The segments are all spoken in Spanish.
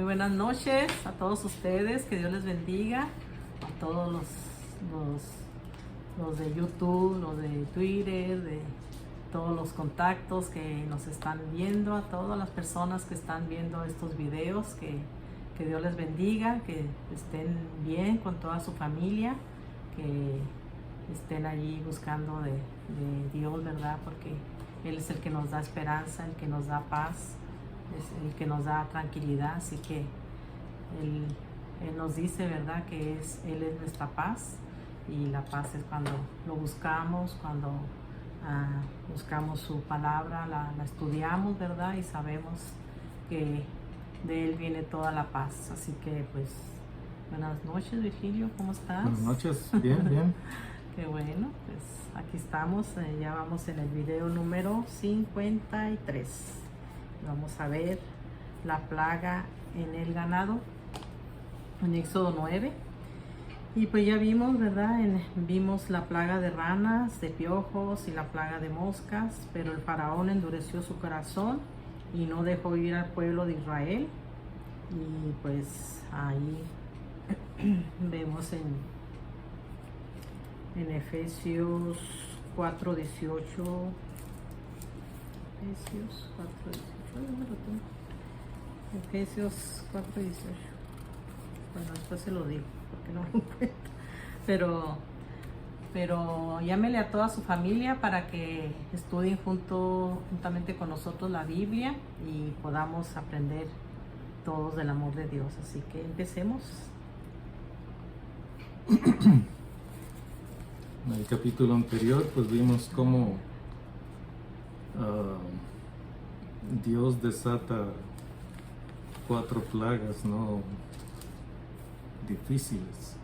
Muy buenas noches a todos ustedes, que Dios les bendiga, a todos los de YouTube, los de Twitter, de todos los contactos que nos están viendo, a todas las personas que están viendo estos videos, que Dios les bendiga, que estén bien con toda su familia, que estén allí buscando de Dios, ¿verdad? Porque Él es el que nos da esperanza, el que nos da paz, es el que nos da tranquilidad, así que Él nos dice, ¿verdad?, que Él es nuestra paz, y la paz es cuando lo buscamos, cuando buscamos su palabra, la estudiamos, ¿verdad?, y sabemos que de Él viene toda la paz. Así que pues buenas noches, Virgilio, ¿cómo estás? Buenas noches, bien, bien. Qué bueno, pues aquí estamos, ya vamos en el video número 53. Vamos a ver la plaga en el ganado, en Éxodo 9. Y pues ya vimos, ¿verdad? Vimos la plaga de ranas, de piojos y la plaga de moscas, pero el faraón endureció su corazón y no dejó ir al pueblo de Israel. Y pues ahí vemos en Efesios 4:18. Efesios 4:18. Efesios 4:18. Bueno, después se lo digo porque no lo encuentro. Pero llámele a toda su familia para que estudien juntamente con nosotros la Biblia y podamos aprender todos del amor de Dios. Así que empecemos. En el capítulo anterior pues vimos cómo Dios desata 4 plagas, ¿no?, difíciles.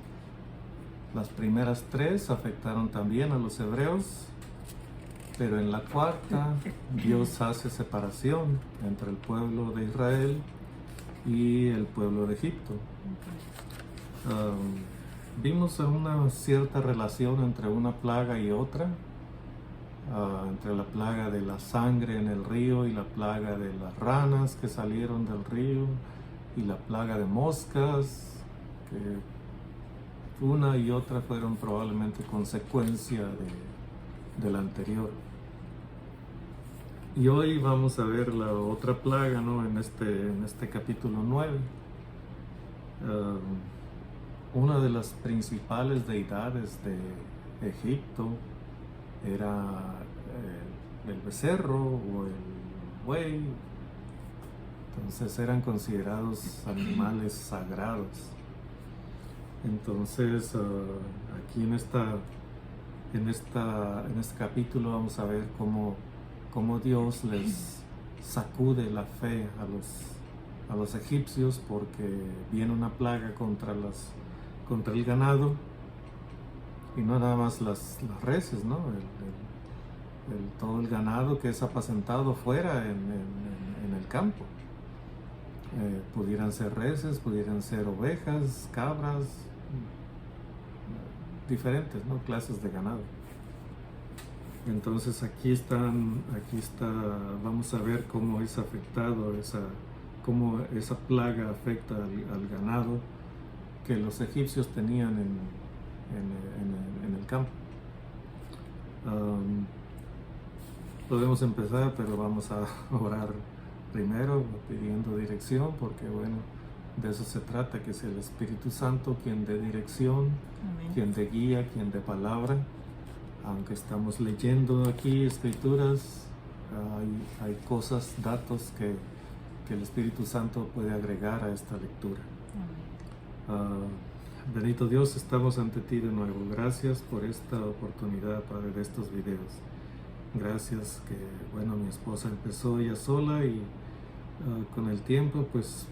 Las primeras 3 afectaron también a los hebreos, pero en la cuarta Dios hace separación entre el pueblo de Israel y el pueblo de Egipto. Vimos una cierta relación entre una plaga y otra, entre la plaga de la sangre en el río y la plaga de las ranas que salieron del río y la plaga de moscas, que una y otra fueron probablemente consecuencia de la anterior. Y hoy vamos a ver la otra plaga, ¿no?, en este capítulo 9. Una de las principales deidades de Egipto era el becerro o el buey. Entonces eran considerados animales sagrados. Entonces aquí en este capítulo vamos a ver cómo Dios les sacude la fe a los egipcios, porque viene una plaga contra el ganado, y no nada más las reses, ¿no? Todo el ganado que es apacentado fuera en el campo. Pudieran ser reses, pudieran ser ovejas, cabras, diferentes, ¿no?, clases de ganado. Entonces vamos a ver cómo es afectado cómo esa plaga afecta al ganado que los egipcios tenían en el campo. Podemos empezar, pero vamos a orar primero pidiendo dirección, porque bueno, de eso se trata, que sea el Espíritu Santo quien dé dirección. Amén. Quien dé guía, quien dé palabra. Aunque estamos leyendo aquí escrituras, hay cosas, datos que el Espíritu Santo puede agregar a esta lectura. Bendito Dios, estamos ante ti de nuevo. Gracias por esta oportunidad, Padre, de estos videos. Gracias que, bueno, mi esposa empezó ella sola y con el tiempo, pues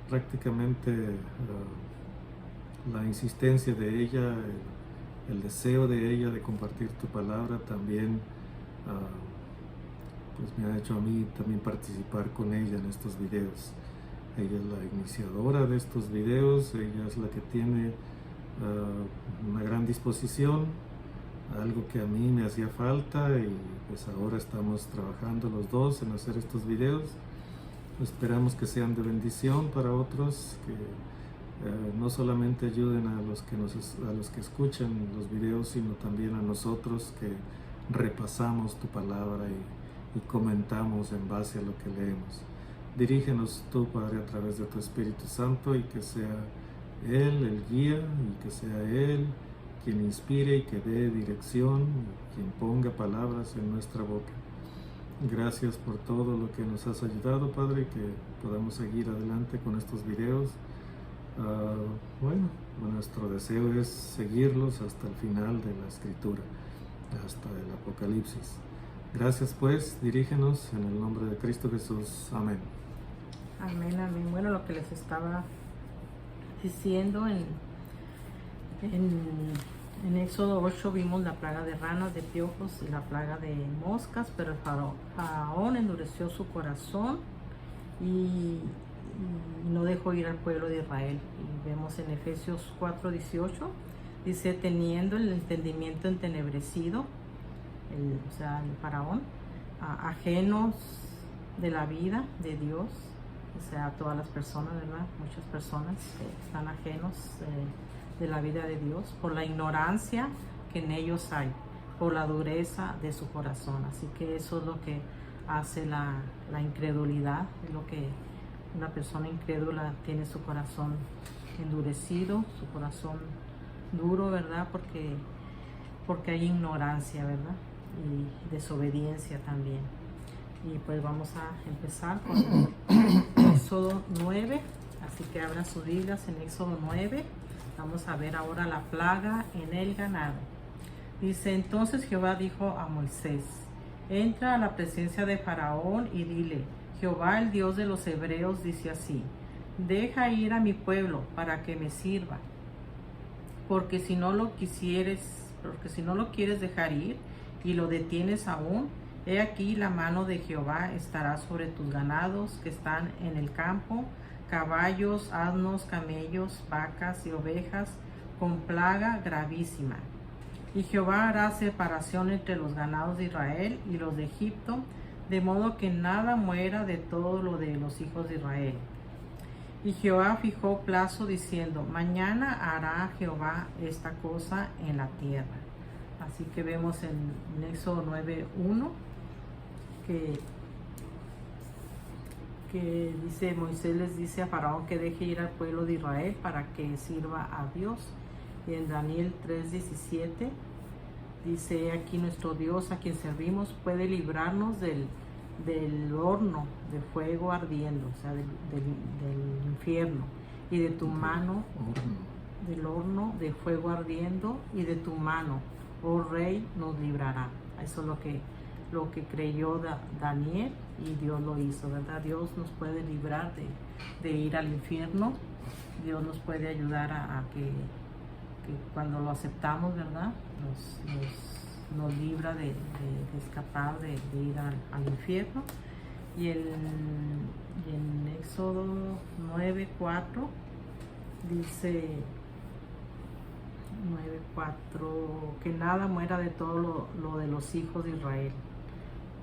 prácticamente la insistencia de ella, el deseo de ella de compartir tu palabra también, pues me ha hecho a mí también participar con ella en estos videos. Ella es la iniciadora de estos videos, ella es la que tiene una gran disposición, algo que a mí me hacía falta, y pues ahora estamos trabajando los dos en hacer estos videos. Esperamos que sean de bendición para otros, que no solamente ayuden a los que escuchan los videos, sino también a nosotros que repasamos tu palabra y comentamos en base a lo que leemos. Dirígenos tú, Padre, a través de tu Espíritu Santo, y que sea Él el guía, y que sea Él quien inspire y que dé dirección, quien ponga palabras en nuestra boca. Gracias por todo lo que nos has ayudado, Padre, que podamos seguir adelante con estos videos. Bueno, nuestro deseo es seguirlos hasta el final de la Escritura, hasta el Apocalipsis. Gracias, pues, dirígenos en el nombre de Cristo Jesús. Amén. Amén, amén. Bueno, lo que les estaba diciendo en Éxodo 8 vimos la plaga de ranas, de piojos y la plaga de moscas, pero el faraón endureció su corazón y no dejó ir al pueblo de Israel. Y vemos en Efesios 4:18, dice, teniendo el entendimiento entenebrecido, o sea, el faraón, ajenos de la vida de Dios, o sea, todas las personas, ¿verdad? Muchas personas que están ajenos de la vida de Dios por la ignorancia que en ellos hay, por la dureza de su corazón. Así que eso es lo que hace la incredulidad, es lo que una persona incrédula tiene, su corazón endurecido, su corazón duro, ¿verdad? Porque hay ignorancia, ¿verdad? Y desobediencia también. Y pues vamos a empezar con Éxodo 9, así que abran sus Biblias en Éxodo 9. Vamos a ver ahora la plaga en el ganado. Dice, entonces Jehová dijo a Moisés, entra a la presencia de Faraón y dile, Jehová el Dios de los hebreos dice así, deja ir a mi pueblo para que me sirva, porque si no lo quieres dejar ir y lo detienes aún, he aquí la mano de Jehová estará sobre tus ganados que están en el campo, caballos, asnos, camellos, vacas y ovejas, con plaga gravísima. Y Jehová hará separación entre los ganados de Israel y los de Egipto, de modo que nada muera de todo lo de los hijos de Israel. Y Jehová fijó plazo diciendo, mañana hará Jehová esta cosa en la tierra. Así que vemos en Éxodo 9:1 que dice, Moisés les dice a Faraón que deje ir al pueblo de Israel para que sirva a Dios. Y en Daniel 3:17 dice, aquí nuestro Dios a quien servimos puede librarnos del horno de fuego ardiendo, o sea, del infierno, y de tu mano, del horno de fuego ardiendo, y de tu mano, oh rey, nos librará. Eso es lo que creyó Daniel, y Dios lo hizo, ¿verdad? Dios nos puede librar de ir al infierno. Dios nos puede ayudar a que cuando lo aceptamos, ¿verdad? Nos libra de escapar de ir al infierno. Y en Éxodo 9:4 dice 9:4 que nada muera de todo lo de los hijos de Israel.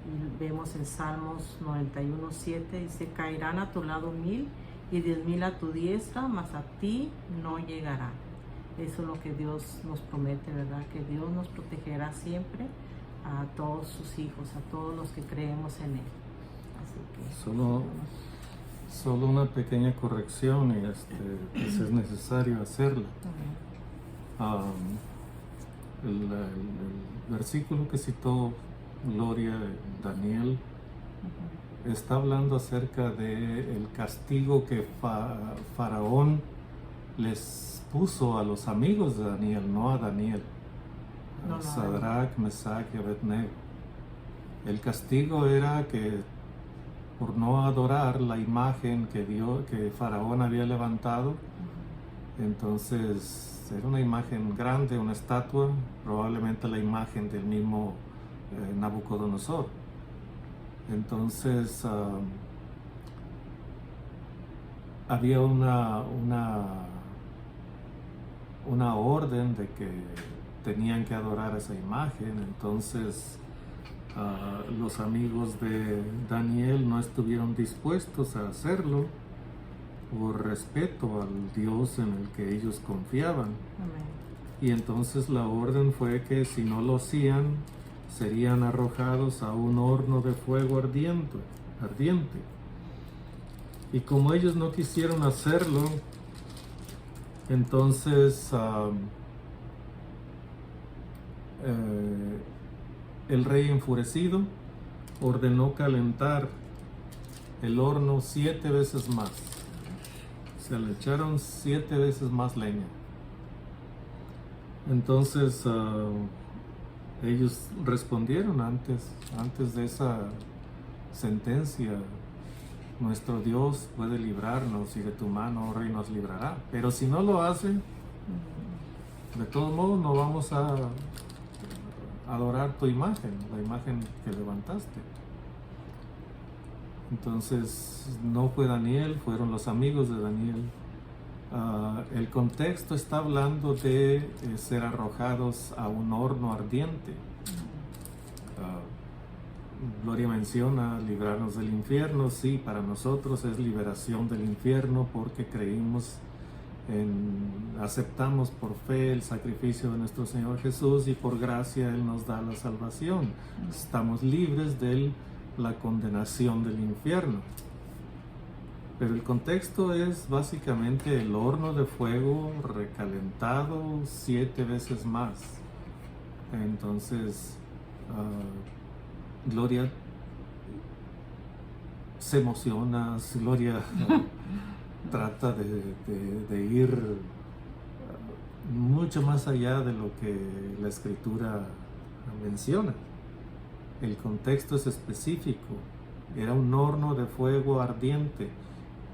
Y vemos en Salmos 91:7 dice, caerán a tu lado 1000 y 10,000 a tu diestra, mas a ti no llegará. Eso es lo que Dios nos promete, ¿verdad? Que Dios nos protegerá siempre a todos sus hijos, a todos los que creemos en Él. Así que solo una pequeña corrección, y pues es necesario hacerla. El versículo que citó Gloria, Daniel, está hablando acerca del castigo que Faraón les puso a los amigos de Daniel, no a Daniel, a Sadrach, Mesach y Abednego. El castigo era que por no adorar la imagen que Faraón había levantado, entonces era una imagen grande, una estatua, probablemente la imagen del mismo Nabucodonosor. Entonces había una orden de que tenían que adorar esa imagen. Entonces los amigos de Daniel no estuvieron dispuestos a hacerlo por respeto al Dios en el que ellos confiaban. Amén. Y entonces la orden fue que si no lo hacían, serían arrojados a un horno de fuego ardiente. Y como ellos no quisieron hacerlo, entonces el rey enfurecido ordenó calentar el horno 7 veces más. Se le echaron 7 veces más leña. Entonces ellos respondieron antes de esa sentencia: nuestro Dios puede librarnos y de tu mano, oh rey, nos librará. Pero si no lo hace, de todos modos no vamos a adorar tu imagen, la imagen que levantaste. Entonces no fue Daniel, fueron los amigos de Daniel. El contexto está hablando de ser arrojados a un horno ardiente. Gloria menciona librarnos del infierno. Sí, para nosotros es liberación del infierno porque aceptamos por fe el sacrificio de nuestro Señor Jesús y por gracia Él nos da la salvación. Estamos libres de la condenación del infierno. Pero el contexto es básicamente el horno de fuego recalentado 7 veces más. Entonces, Gloria se emociona, Gloria trata de ir mucho más allá de lo que la Escritura menciona. El contexto es específico. Era un horno de fuego ardiente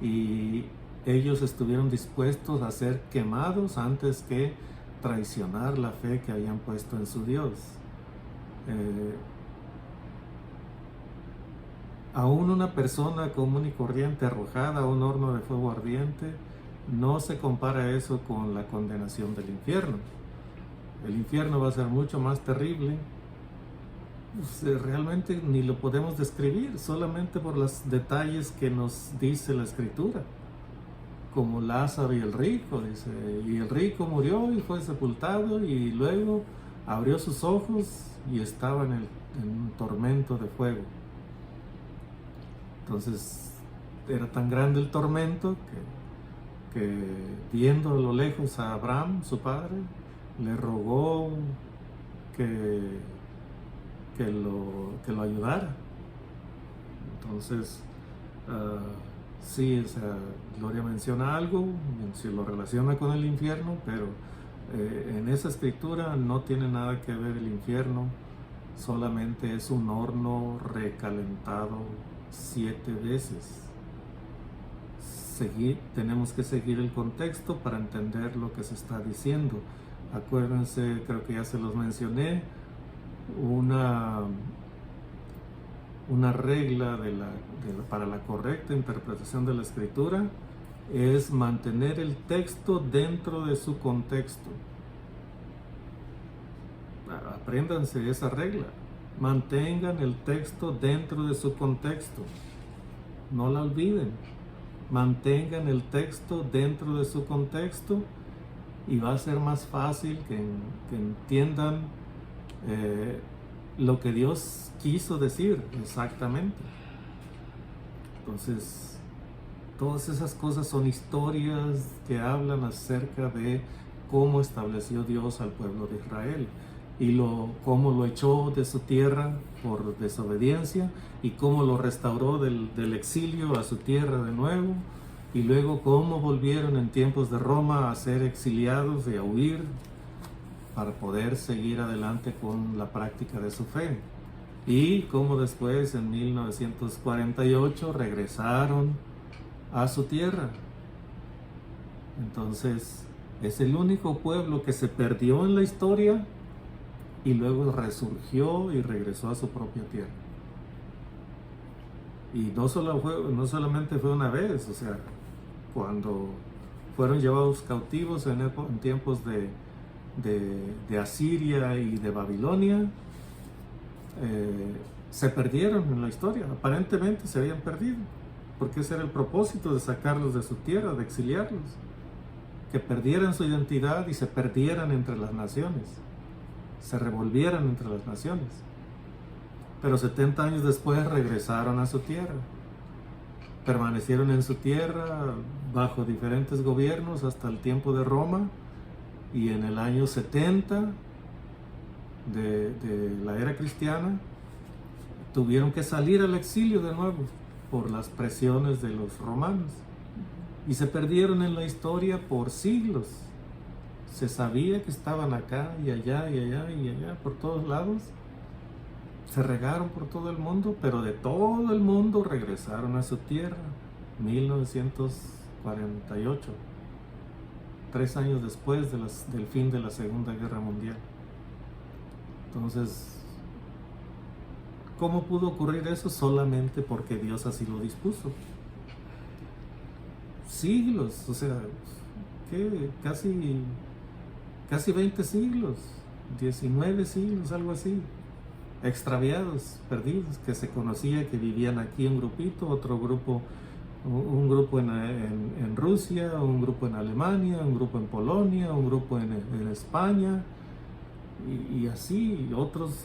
y ellos estuvieron dispuestos a ser quemados antes que traicionar la fe que habían puesto en su Dios. Aún una persona común y corriente arrojada a un horno de fuego ardiente, no se compara eso con la condenación del infierno. El infierno va a ser mucho más terrible. Realmente ni lo podemos describir, solamente por los detalles que nos dice la Escritura, como Lázaro y el rico. Dice, y el rico murió y fue sepultado y luego abrió sus ojos y estaba en un tormento de fuego. Entonces era tan grande el tormento que viendo a lo lejos a Abraham, su padre, le rogó que lo ayudara. Entonces, sí, o sea, Gloria menciona algo, se lo relaciona con el infierno, pero en esa escritura no tiene nada que ver el infierno, solamente es un horno recalentado 7 veces. Tenemos que seguir el contexto para entender lo que se está diciendo. Acuérdense, creo que ya se los mencioné, una regla para la correcta interpretación de la Escritura es mantener el texto dentro de su contexto. Apréndanse esa regla. Mantengan el texto dentro de su contexto. No la olviden. Mantengan el texto dentro de su contexto y va a ser más fácil que entiendan lo que Dios quiso decir exactamente. Entonces, todas esas cosas son historias que hablan acerca de cómo estableció Dios al pueblo de Israel y cómo lo echó de su tierra por desobediencia y cómo lo restauró del exilio a su tierra de nuevo, y luego cómo volvieron en tiempos de Roma a ser exiliados y a huir para poder seguir adelante con la práctica de su fe, y cómo después en 1948 regresaron a su tierra. Entonces es el único pueblo que se perdió en la historia y luego resurgió y regresó a su propia tierra. Y no solamente fue una vez, o sea, cuando fueron llevados cautivos en tiempos de Asiria y de Babilonia, se perdieron en la historia, aparentemente se habían perdido, porque ese era el propósito de sacarlos de su tierra, de exiliarlos, que perdieran su identidad y se perdieran entre las naciones, se revolvieran entre las naciones. Pero 70 años después regresaron a su tierra, permanecieron en su tierra bajo diferentes gobiernos hasta el tiempo de Roma, y en el año 70 de la era cristiana tuvieron que salir al exilio de nuevo por las presiones de los romanos, y se perdieron en la historia por siglos. Se sabía que estaban acá y allá y allá y allá, por todos lados. Se regaron por todo el mundo, pero de todo el mundo regresaron a su tierra. 1948, 3 años después del fin de la Segunda Guerra Mundial. Entonces, ¿cómo pudo ocurrir eso? Solamente porque Dios así lo dispuso. Siglos, o sea, ¿qué? Casi 20 siglos, 19 siglos, algo así. Extraviados, perdidos, que se conocía que vivían aquí un grupito, otro grupo, un grupo en Rusia, un grupo en Alemania, un grupo en Polonia, un grupo en España, y así, otros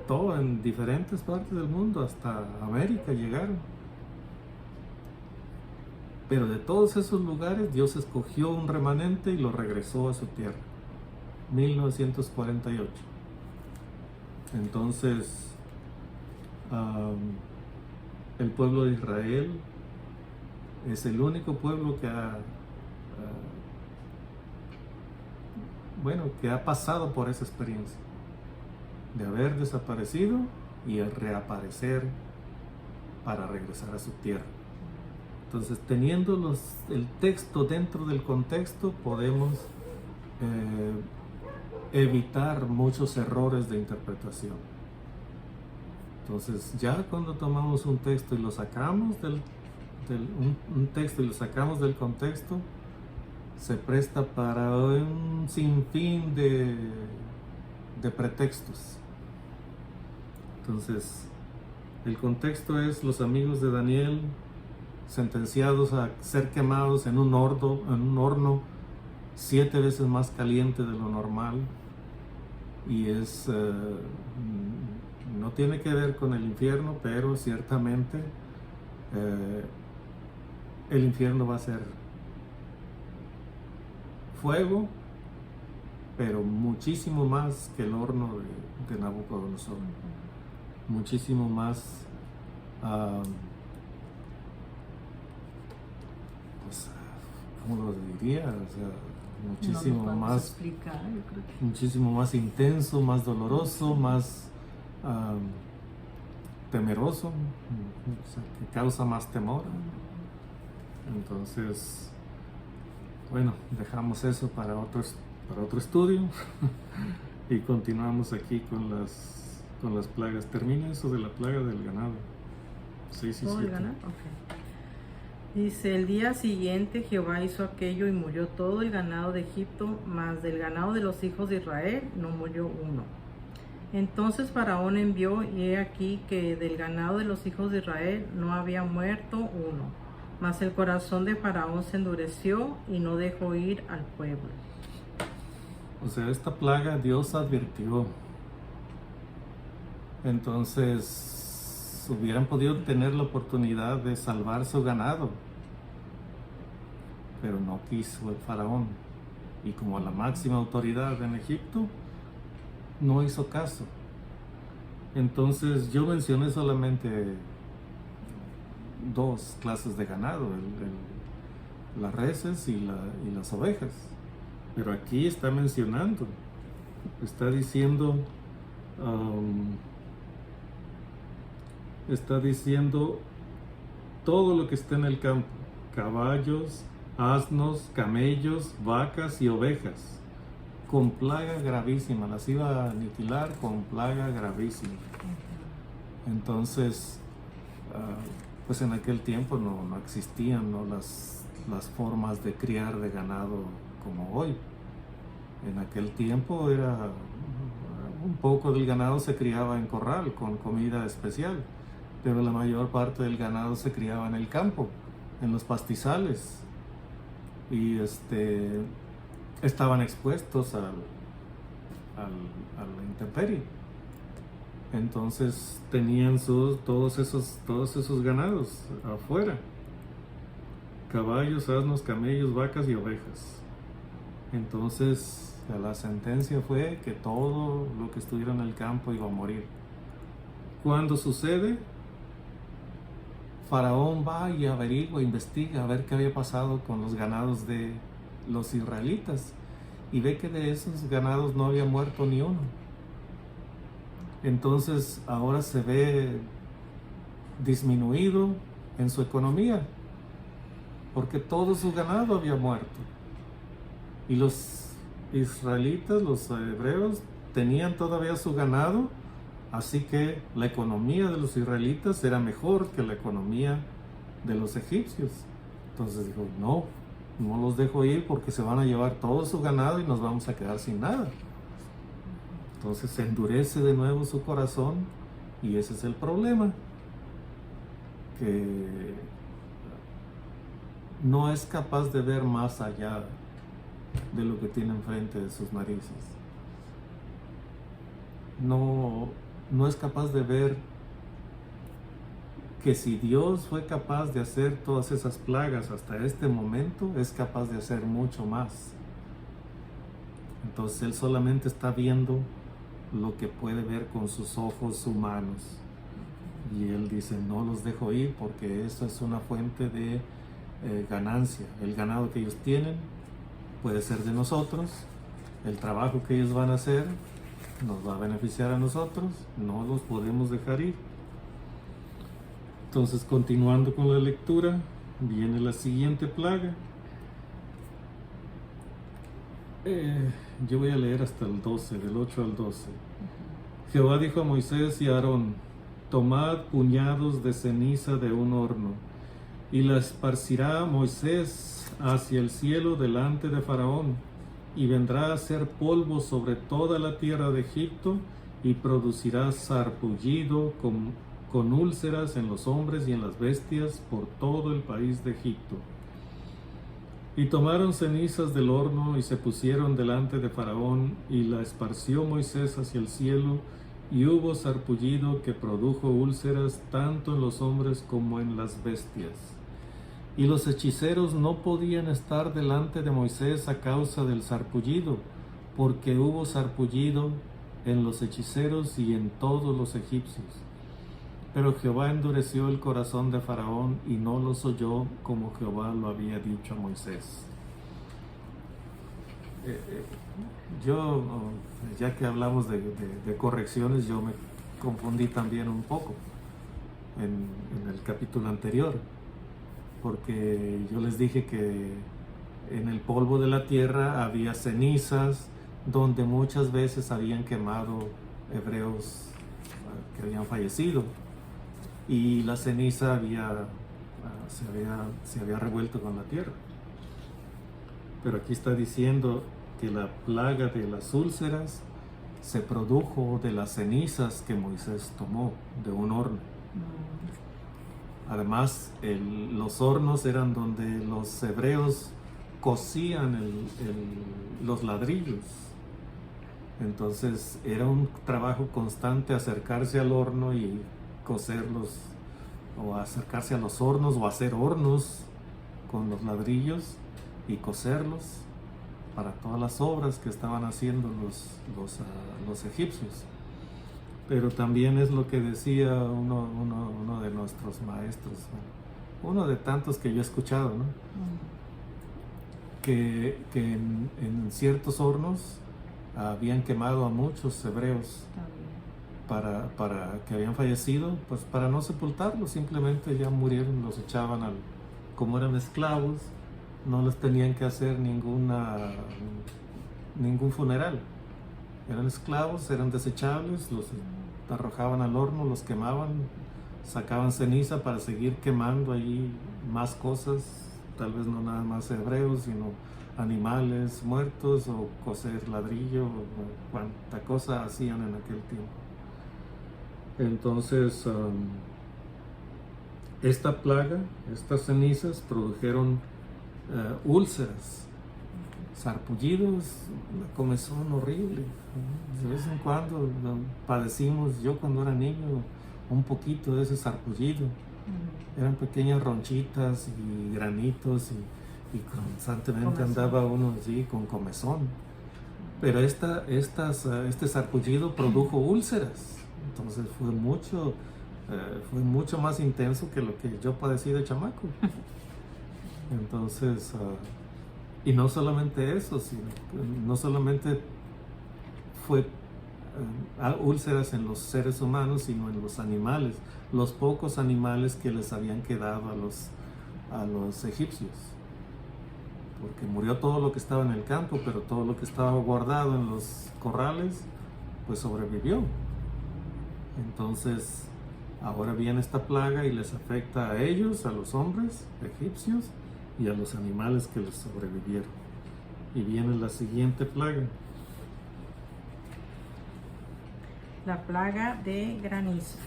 todo en diferentes partes del mundo, hasta América llegaron. Pero de todos esos lugares Dios escogió un remanente y lo regresó a su tierra. 1948. Entonces, el pueblo de Israel es el único pueblo que que ha pasado por esa experiencia de haber desaparecido y reaparecer para regresar a su tierra. Entonces, teniendo el texto dentro del contexto, podemos evitar muchos errores de interpretación. Entonces, ya cuando tomamos un texto y lo sacamos un texto y lo sacamos del contexto, se presta para un sinfín de pretextos. Entonces, el contexto es los amigos de Daniel sentenciados a ser quemados en un horno 7 veces más caliente de lo normal, y no tiene que ver con el infierno, pero ciertamente el infierno va a ser fuego, pero muchísimo más que el horno de Nabucodonosor, muchísimo más ¿cómo lo diría? O sea, muchísimo más explicar, yo creo que... muchísimo más intenso, más doloroso, más temeroso, o sea, que causa más temor. Entonces, bueno, dejamos eso para otro estudio y continuamos aquí con las plagas. Termina eso de la plaga del ganado. Sí, ¿El ganado? Okay. Dice, el día siguiente Jehová hizo aquello y murió todo el ganado de Egipto, mas del ganado de los hijos de Israel no murió uno. Entonces Faraón envió, y he aquí que del ganado de los hijos de Israel no había muerto uno. Mas el corazón de Faraón se endureció y no dejó ir al pueblo. O sea, esta plaga Dios advirtió. Entonces hubieran podido tener la oportunidad de salvar su ganado, pero no quiso el faraón, y como la máxima autoridad en Egipto, no hizo caso. Entonces yo mencioné solamente 2 clases de ganado, las reses y las ovejas, pero aquí está mencionando, está diciendo todo lo que está en el campo: caballos, asnos, camellos, vacas y ovejas, con plaga gravísima. Las iba a aniquilar con plaga gravísima. Entonces, pues en aquel tiempo no existían, ¿no?, las formas de criar de ganado como hoy. En aquel tiempo era un poco del ganado se criaba en corral con comida especial, pero la mayor parte del ganado se criaba en el campo, en los pastizales, y estaban expuestos a la intemperie. Entonces tenían todos esos ganados afuera: caballos, asnos, camellos, vacas y ovejas. Entonces la sentencia fue que todo lo que estuviera en el campo iba a morir. Cuando sucede, Faraón va y averigua, investiga a ver qué había pasado con los ganados de los israelitas, y ve que de esos ganados no había muerto ni uno. Entonces ahora se ve disminuido en su economía, porque todo su ganado había muerto. Y los israelitas, los hebreos, tenían todavía su ganado, así que la economía de los israelitas era mejor que la economía de los egipcios. Entonces dijo, no los dejo ir porque se van a llevar todo su ganado y nos vamos a quedar sin nada. Entonces se endurece de nuevo su corazón, y ese es el problema, que no es capaz de ver más allá de lo que tiene enfrente de sus narices. No es capaz de ver que si Dios fue capaz de hacer todas esas plagas hasta este momento, es capaz de hacer mucho más. Entonces él solamente está viendo lo que puede ver con sus ojos humanos, y él dice, no los dejo ir porque eso es una fuente de ganancia. El ganado que ellos tienen puede ser de nosotros, el trabajo que ellos van a hacer nos va a beneficiar a nosotros, no los podemos dejar ir. Entonces, continuando con la lectura, viene la siguiente plaga. Yo voy a leer hasta el 12, del 8 al 12. Jehová dijo a Moisés y a Aarón, tomad puñados de ceniza de un horno, y la esparcirá Moisés hacia el cielo delante de Faraón, y vendrá a ser polvo sobre toda la tierra de Egipto, y producirá sarpullido con úlceras en los hombres y en las bestias por todo el país de Egipto. Y tomaron cenizas del horno y se pusieron delante de Faraón, y la esparció Moisés hacia el cielo, y hubo sarpullido que produjo úlceras tanto en los hombres como en las bestias. Y los hechiceros no podían estar delante de Moisés a causa del sarpullido, porque hubo sarpullido en los hechiceros y en todos los egipcios. Pero Jehová endureció el corazón de Faraón y no los oyó como Jehová lo había dicho a Moisés. Yo, ya que hablamos de correcciones, yo me confundí también un poco en el capítulo anterior, porque yo les dije que en el polvo de la tierra había cenizas donde muchas veces habían quemado hebreos que habían fallecido, y la ceniza se había revuelto con la tierra. Pero aquí está diciendo que la plaga de las úlceras se produjo de las cenizas que Moisés tomó de un horno. Además, los hornos eran donde los hebreos cocían los ladrillos. Entonces era un trabajo constante acercarse al horno y cocerlos, o acercarse a los hornos, o hacer hornos con los ladrillos y cocerlos para todas las obras que estaban haciendo los egipcios. Pero también es lo que decía uno de nuestros maestros, uno de tantos que yo he escuchado, ¿no? Que en ciertos hornos habían quemado a muchos hebreos para que habían fallecido, pues para no sepultarlos, simplemente ya murieron, los echaban como eran esclavos, no les tenían que hacer ningún funeral. Eran esclavos, eran desechables, los arrojaban al horno, los quemaban, sacaban ceniza para seguir quemando allí más cosas, tal vez no nada más hebreos, sino animales muertos o coser ladrillo, o cuánta cosa hacían en aquel tiempo. Entonces, esta plaga, estas cenizas produjeron úlceras, sarpullidos, una comezón horrible. De vez en cuando padecimos, yo cuando era niño, un poquito de ese sarpullido. Eran pequeñas ronchitas y granitos y constantemente andaba uno así con comezón. Pero este sarpullido produjo úlceras. Entonces fue mucho más intenso que lo que yo padecí de chamaco. Entonces, y no solamente eso, no solamente fue úlceras en los seres humanos, sino en los animales, los pocos animales que les habían quedado a los egipcios. Porque murió todo lo que estaba en el campo, pero todo lo que estaba guardado en los corrales, pues sobrevivió. Entonces, ahora viene esta plaga y les afecta a ellos, a los hombres egipcios y a los animales que les sobrevivieron. Y viene la siguiente plaga. La plaga de granizo.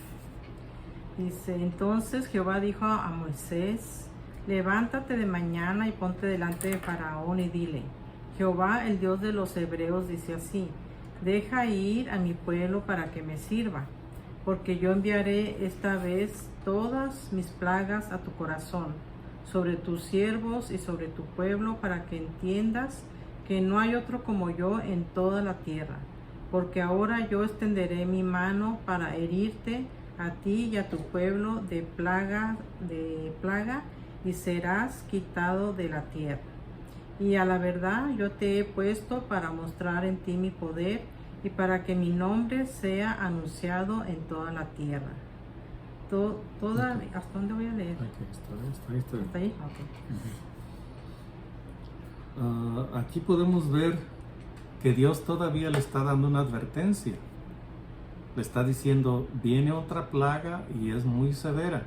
Dice, entonces Jehová dijo a Moisés, levántate de mañana y ponte delante de Faraón y dile, Jehová, el Dios de los hebreos, dice así, deja ir a mi pueblo para que me sirva, porque yo enviaré esta vez todas mis plagas a tu corazón, sobre tus siervos y sobre tu pueblo, para que entiendas que no hay otro como yo en toda la tierra. Porque ahora yo extenderé mi mano para herirte a ti y a tu pueblo de plaga, y serás quitado de la tierra. Y a la verdad yo te he puesto para mostrar en ti mi poder y para que mi nombre sea anunciado en toda la tierra. ¿Hasta dónde voy a leer? ¿Hasta ahí? Okay. Aquí podemos ver que Dios todavía le está dando una advertencia. Le está diciendo, viene otra plaga y es muy severa.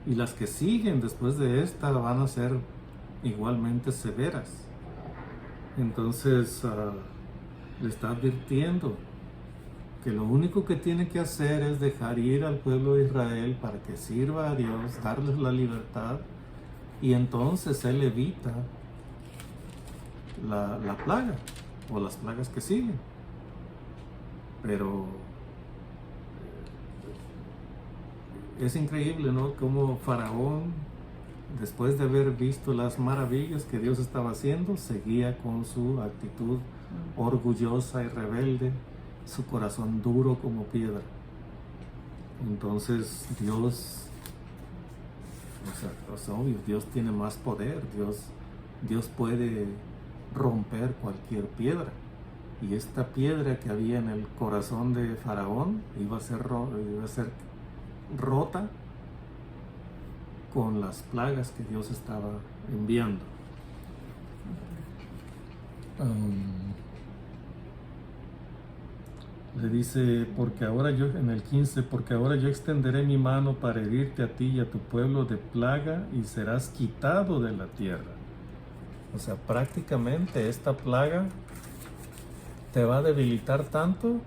Y las que siguen después de esta van a ser igualmente severas. Entonces, le está advirtiendo que lo único que tiene que hacer es dejar ir al pueblo de Israel para que sirva a Dios, darles la libertad, y entonces Él evita la plaga o las plagas que siguen. Pero es increíble, ¿no? Cómo Faraón, después de haber visto las maravillas que Dios estaba haciendo, seguía con su actitud orgullosa y rebelde, su corazón duro como piedra. Entonces Dios, es obvio, Dios tiene más poder, Dios puede romper cualquier piedra. Y esta piedra que había en el corazón de Faraón iba a ser rota con las plagas que Dios estaba enviando. Le dice, porque ahora yo, en el 15, porque ahora yo extenderé mi mano para herirte a ti y a tu pueblo de plaga y serás quitado de la tierra. O sea, prácticamente esta plaga te va a debilitar tanto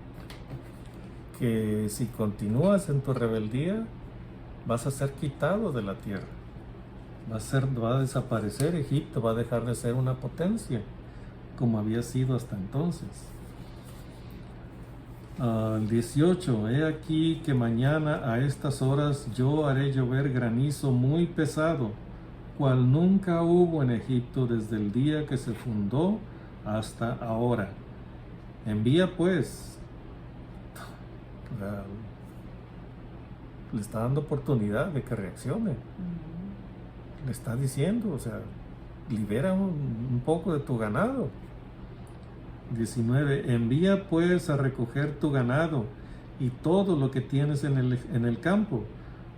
que si continúas en tu rebeldía vas a ser quitado de la tierra. Va a desaparecer Egipto, va a dejar de ser una potencia como había sido hasta entonces. 18, he aquí que mañana a estas horas yo haré llover granizo muy pesado, cual nunca hubo en Egipto desde el día que se fundó hasta ahora. Envía pues, le está dando oportunidad de que reaccione. Le está diciendo, libera un poco de tu ganado. 19, envía pues a recoger tu ganado y todo lo que tienes en el campo,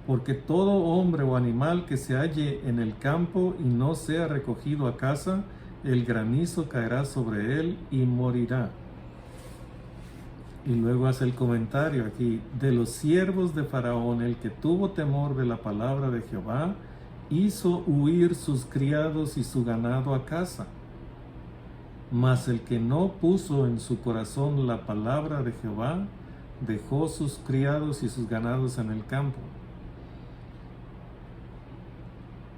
porque todo hombre o animal que se halle en el campo y no sea recogido a casa, el granizo caerá sobre él y morirá. Y luego hace el comentario aquí, de los siervos de Faraón, el que tuvo temor de la palabra de Jehová, hizo huir sus criados y su ganado a casa. Mas el que no puso en su corazón la palabra de Jehová, dejó sus criados y sus ganados en el campo.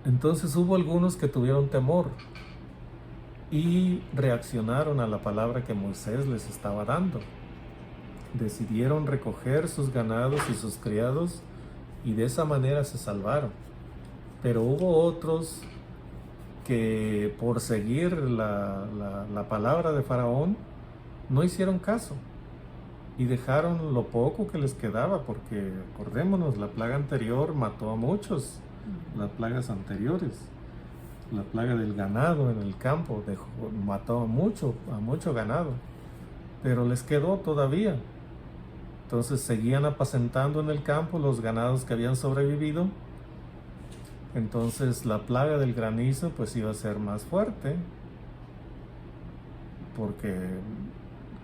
Entonces hubo algunos que tuvieron temor y reaccionaron a la palabra que Moisés les estaba dando. Decidieron recoger sus ganados y sus criados y de esa manera se salvaron. Pero hubo otros que por seguir la palabra de Faraón no hicieron caso y dejaron lo poco que les quedaba, porque acordémonos, la plaga anterior mató a muchos, las plagas anteriores, la plaga del ganado en el campo mató a mucho ganado, pero les quedó todavía. Entonces seguían apacentando en el campo los ganados que habían sobrevivido. Entonces la plaga del granizo pues iba a ser más fuerte, porque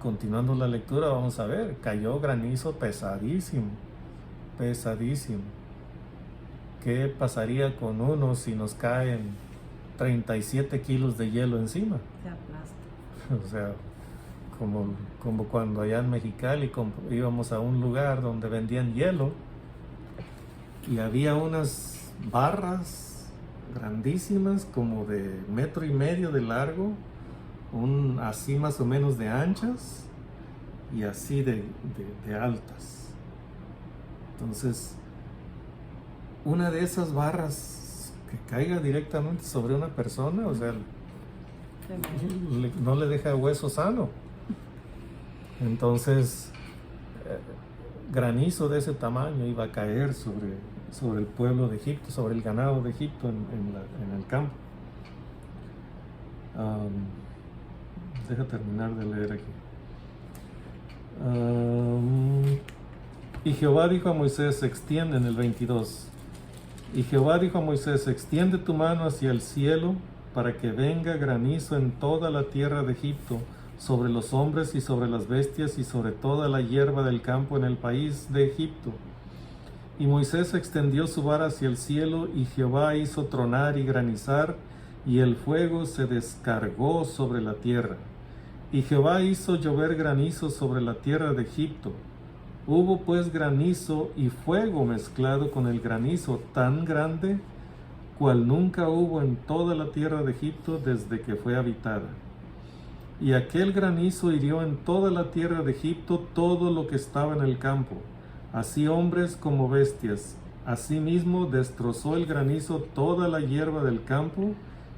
continuando la lectura vamos a ver, cayó granizo pesadísimo. ¿Qué pasaría con uno si nos caen 37 kilos de hielo encima? Se aplasta. O sea, como cuando allá en Mexicali íbamos a un lugar donde vendían hielo y había unas barras grandísimas como de 1.5 metros de largo, así más o menos de anchas y así de altas. Entonces, una de esas barras que caiga directamente sobre una persona, o sea, no le deja hueso sano. Entonces, granizo de ese tamaño iba a caer sobre el pueblo de Egipto, sobre el ganado de Egipto en el campo. Deja terminar de leer aquí. Y Jehová dijo a Moisés, extiende en el 22. Y Jehová dijo a Moisés, extiende tu mano hacia el cielo para que venga granizo en toda la tierra de Egipto, sobre los hombres y sobre las bestias y sobre toda la hierba del campo en el país de Egipto. Y Moisés extendió su vara hacia el cielo, y Jehová hizo tronar y granizar, y el fuego se descargó sobre la tierra. Y Jehová hizo llover granizo sobre la tierra de Egipto. Hubo pues granizo y fuego mezclado con el granizo tan grande, cual nunca hubo en toda la tierra de Egipto desde que fue habitada. Y aquel granizo hirió en toda la tierra de Egipto todo lo que estaba en el campo, así hombres como bestias. Asimismo destrozó el granizo toda la hierba del campo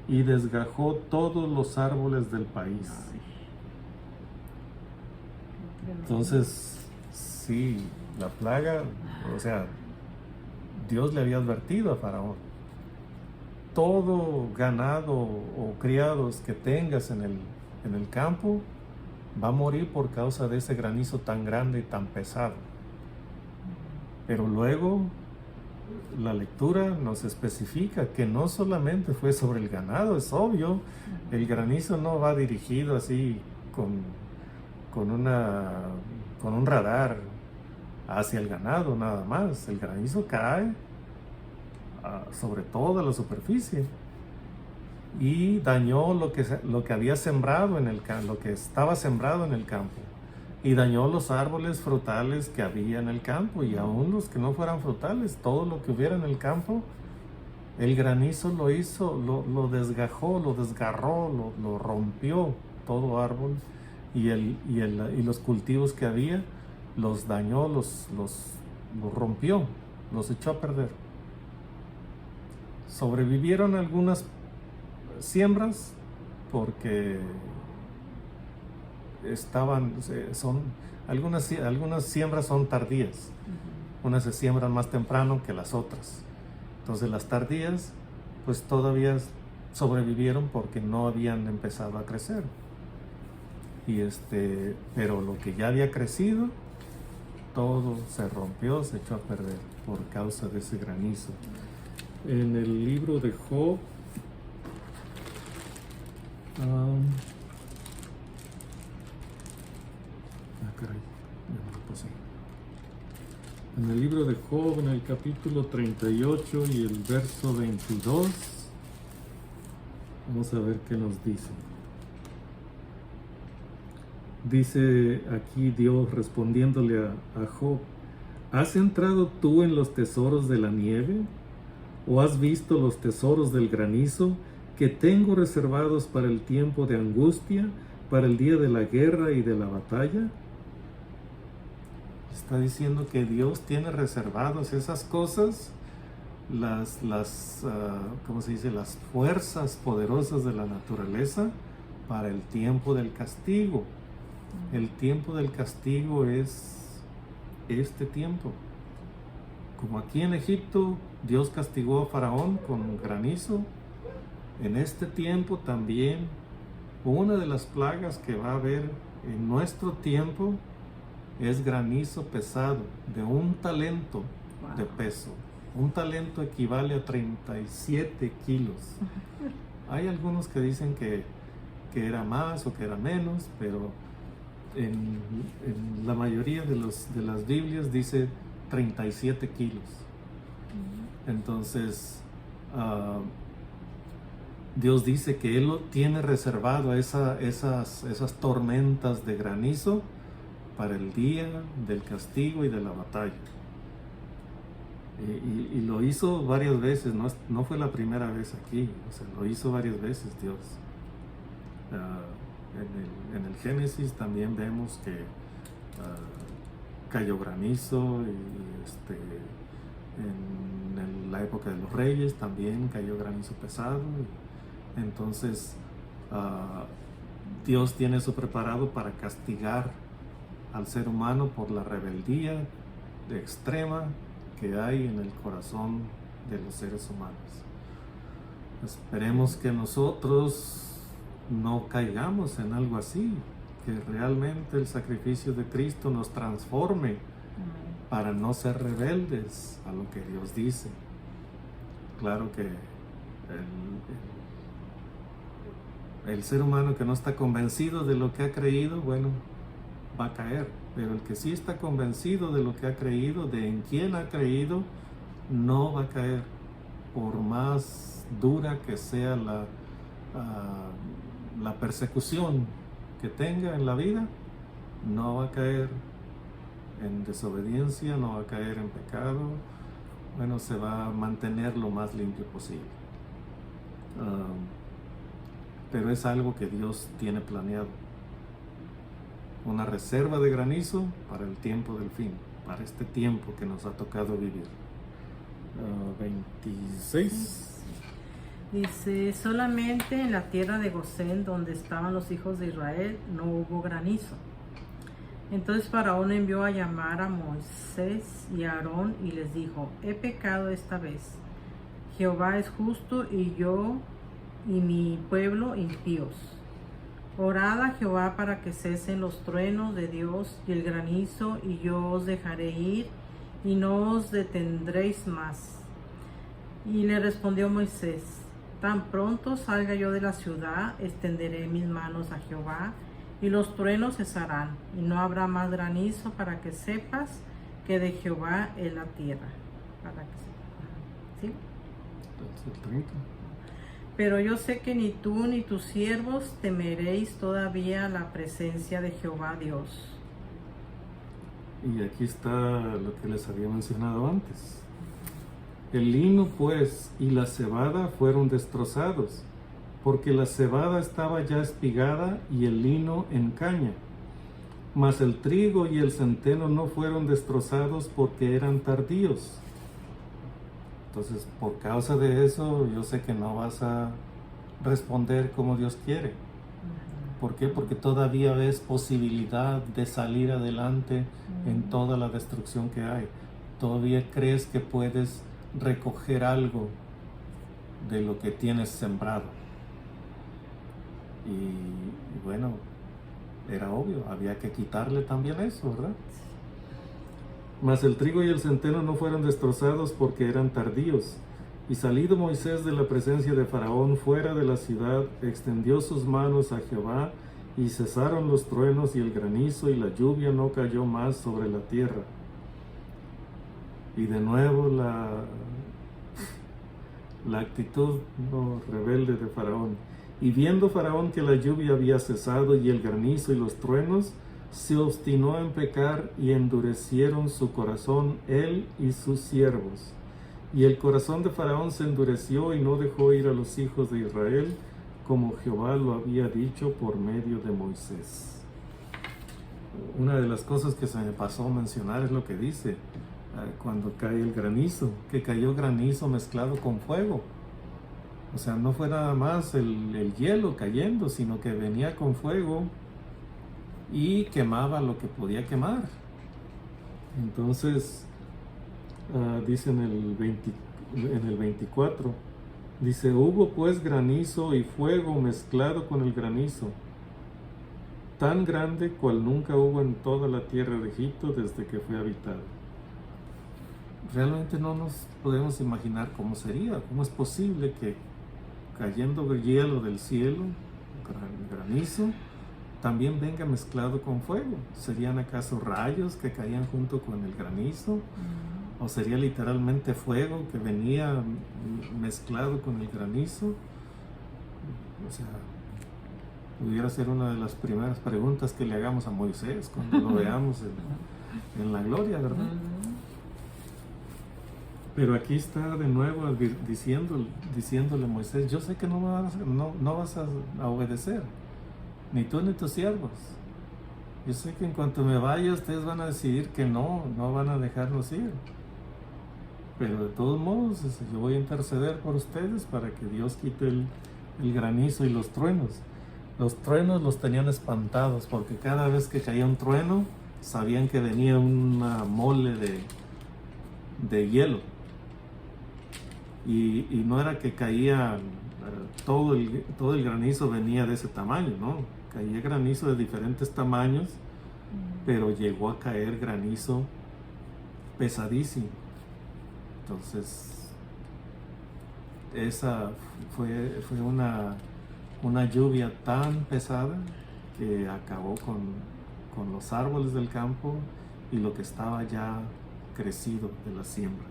y desgajó todos los árboles del país. Entonces, sí, la plaga, o sea, Dios le había advertido a Faraón: todo ganado o criados que tengas en el campo va a morir por causa de ese granizo tan grande y tan pesado. Pero luego la lectura nos especifica que no solamente fue sobre el ganado, es obvio, el granizo no va dirigido así con un radar hacia el ganado nada más. El granizo cae sobre toda la superficie y dañó lo que había sembrado lo que estaba sembrado en el campo, y dañó los árboles frutales que había en el campo, y aún los que no fueran frutales, todo lo que hubiera en el campo, el granizo lo hizo, lo desgajó, lo desgarró, lo rompió, todo árbol, y los cultivos que había los dañó, los rompió, los echó a perder. Sobrevivieron algunas siembras porque algunas siembras son tardías. Unas se siembran más temprano que las otras. Entonces las tardías pues todavía sobrevivieron porque no habían empezado a crecer. Pero lo que ya había crecido, todo se rompió, se echó a perder por causa de ese granizo. En el libro de Job, en el libro de Job, en el capítulo 38 y el verso 22, vamos a ver qué nos dice. Dice aquí Dios respondiéndole a Job: ¿has entrado tú en los tesoros de la nieve? ¿O has visto los tesoros del granizo que tengo reservados para el tiempo de angustia, para el día de la guerra y de la batalla? Está diciendo que Dios tiene reservados esas cosas, ¿cómo se dice? Las fuerzas poderosas de la naturaleza para el tiempo del castigo. El tiempo del castigo es este tiempo. Como aquí en Egipto Dios castigó a Faraón con granizo, en este tiempo también una de las plagas que va a haber en nuestro tiempo es granizo pesado de 1 talento de peso. 1 talento equivale a 37 kilos. Hay algunos que dicen que era más o que era menos, pero en la mayoría de las Biblias dice 37 kilos. Entonces, Dios dice que Él tiene reservado esas tormentas de granizo para el día del castigo y de la batalla. Y lo hizo varias veces, no fue la primera vez aquí, o sea, lo hizo varias veces Dios. En el Génesis también vemos que cayó granizo, en la época de los reyes también cayó granizo pesado. Entonces Dios tiene eso preparado para castigar al ser humano por la rebeldía extrema que hay en el corazón de los seres humanos. Esperemos que nosotros no caigamos en algo así, que realmente el sacrificio de Cristo nos transforme para no ser rebeldes a lo que Dios dice. Claro que el ser humano que no está convencido de lo que ha creído, bueno, va a caer, pero el que sí está convencido de lo que ha creído, de en quién ha creído, no va a caer, por más dura que sea la persecución que tenga en la vida. No va a caer en desobediencia, no va a caer en pecado. Bueno, se va a mantener lo más limpio posible. Pero es algo que Dios tiene planeado. Una reserva de granizo para el tiempo del fin, para este tiempo que nos ha tocado vivir. 26. Dice, solamente en la tierra de Gosén, donde estaban los hijos de Israel, no hubo granizo. Entonces Faraón envió a llamar a Moisés y a Aarón y les dijo: he pecado esta vez. Jehová es justo y yo y mi pueblo impíos. Orad a Jehová para que cesen los truenos de Dios y el granizo, y yo os dejaré ir y no os detendréis más. Y le respondió Moisés: tan pronto salga yo de la ciudad, extenderé mis manos a Jehová, y los truenos cesarán, y no habrá más granizo, para que sepas que de Jehová es la tierra. Para que ¿sí? Pero yo sé que ni tú ni tus siervos temeréis todavía la presencia de Jehová Dios. Y aquí está lo que les había mencionado antes. El lino, pues, y la cebada fueron destrozados, porque la cebada estaba ya espigada y el lino en caña. Mas el trigo y el centeno no fueron destrozados porque eran tardíos. Entonces, por causa de eso, yo sé que no vas a responder como Dios quiere. ¿Por qué? Porque todavía ves posibilidad de salir adelante en toda la destrucción que hay. Todavía crees que puedes recoger algo de lo que tienes sembrado. Y bueno, era obvio, había que quitarle también eso, ¿verdad? Mas el trigo y el centeno no fueron destrozados porque eran tardíos. Y salido Moisés de la presencia de Faraón fuera de la ciudad, extendió sus manos a Jehová, y cesaron los truenos y el granizo, y la lluvia no cayó más sobre la tierra. Y de nuevo la actitud rebelde de Faraón. Y viendo Faraón que la lluvia había cesado y el granizo y los truenos, se obstinó en pecar y endurecieron su corazón él y sus siervos. Y el corazón de Faraón se endureció y no dejó ir a los hijos de Israel, como Jehová lo había dicho por medio de Moisés. Una de las cosas que se me pasó mencionar es lo que dice cuando cae el granizo, que cayó granizo mezclado con fuego. O sea, no fue nada más el hielo cayendo, sino que venía con fuego y quemaba lo que podía quemar. Entonces, dice en el 24, dice, hubo pues granizo y fuego mezclado con el granizo, tan grande cual nunca hubo en toda la tierra de Egipto desde que fue habitada. Realmente no nos podemos imaginar cómo sería, cómo es posible que cayendo hielo del cielo, granizo, también venga mezclado con fuego. ¿Serían acaso rayos que caían junto con el granizo? ¿O sería literalmente fuego que venía mezclado con el granizo? O sea, pudiera ser una de las primeras preguntas que le hagamos a Moisés cuando lo veamos en la gloria, ¿verdad? Pero aquí está de nuevo diciéndole a Moisés, yo sé que no vas a obedecer, ni tú ni tus siervos. Yo sé que en cuanto me vaya ustedes van a decidir que no van a dejarnos ir. Pero de todos modos yo voy a interceder por ustedes para que Dios quite el granizo y los truenos. Los truenos los tenían espantados porque cada vez que caía un trueno sabían que venía una mole de hielo. Y no era que caía todo el granizo venía de ese tamaño, ¿no? Caía granizo de diferentes tamaños, pero llegó a caer granizo pesadísimo. Entonces, esa fue una lluvia tan pesada que acabó con los árboles del campo y lo que estaba ya crecido de las siembras.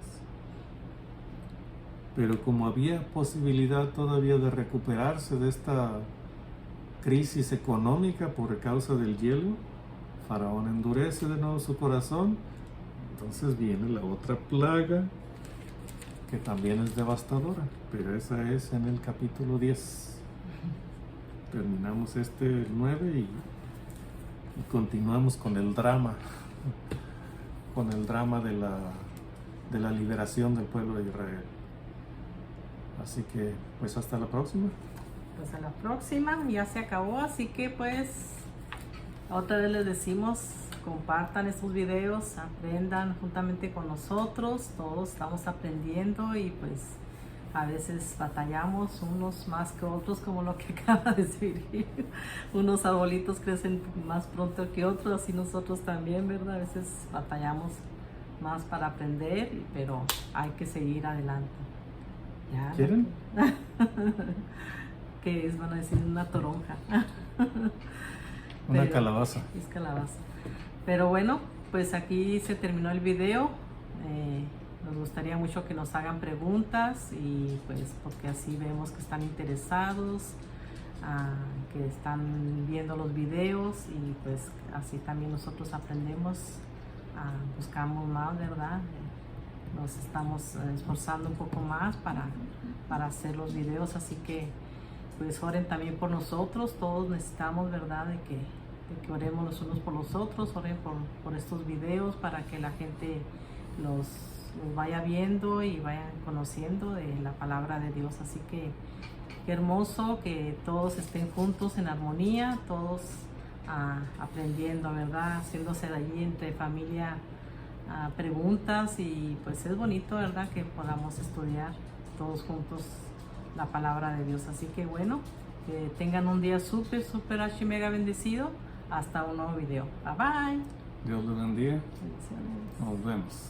Pero como había posibilidad todavía de recuperarse de esta crisis económica por causa del hielo, Faraón endurece de nuevo su corazón. Entonces viene la otra plaga que también es devastadora, pero esa es en el capítulo 10. Terminamos este 9 y continuamos con el drama de la liberación del pueblo de Israel. Así que, pues hasta la próxima. Pues a la próxima, ya se acabó, así que pues otra vez les decimos, compartan estos videos, aprendan juntamente con nosotros, todos estamos aprendiendo y pues a veces batallamos unos más que otros, como lo que acaba de decir. Unos arbolitos crecen más pronto que otros, así nosotros también, ¿verdad? A veces batallamos más para aprender, pero hay que seguir adelante. Ya, ¿Quieren? ¿Qué es? Van a decir una toronja. Una calabaza. Es calabaza. Pero bueno, pues aquí se terminó el video. Nos gustaría mucho que nos hagan preguntas y pues porque así vemos que están interesados, que están viendo los videos y pues así también nosotros aprendemos, buscamos más, ¿verdad? Nos estamos esforzando un poco más para hacer los videos, así que pues oren también por nosotros, todos necesitamos, ¿verdad? De que oremos los unos por los otros, oren por estos videos para que la gente los vaya viendo y vayan conociendo de la palabra de Dios. Así que qué hermoso que todos estén juntos en armonía, todos aprendiendo, ¿verdad? Haciéndose de allí entre familia preguntas y pues es bonito, ¿verdad? Que podamos estudiar todos juntos la palabra de Dios. Así que bueno, que tengan un día súper archi mega bendecido. Hasta un nuevo video. Bye bye. Dios los bendiga. Bendiciones. Nos vemos.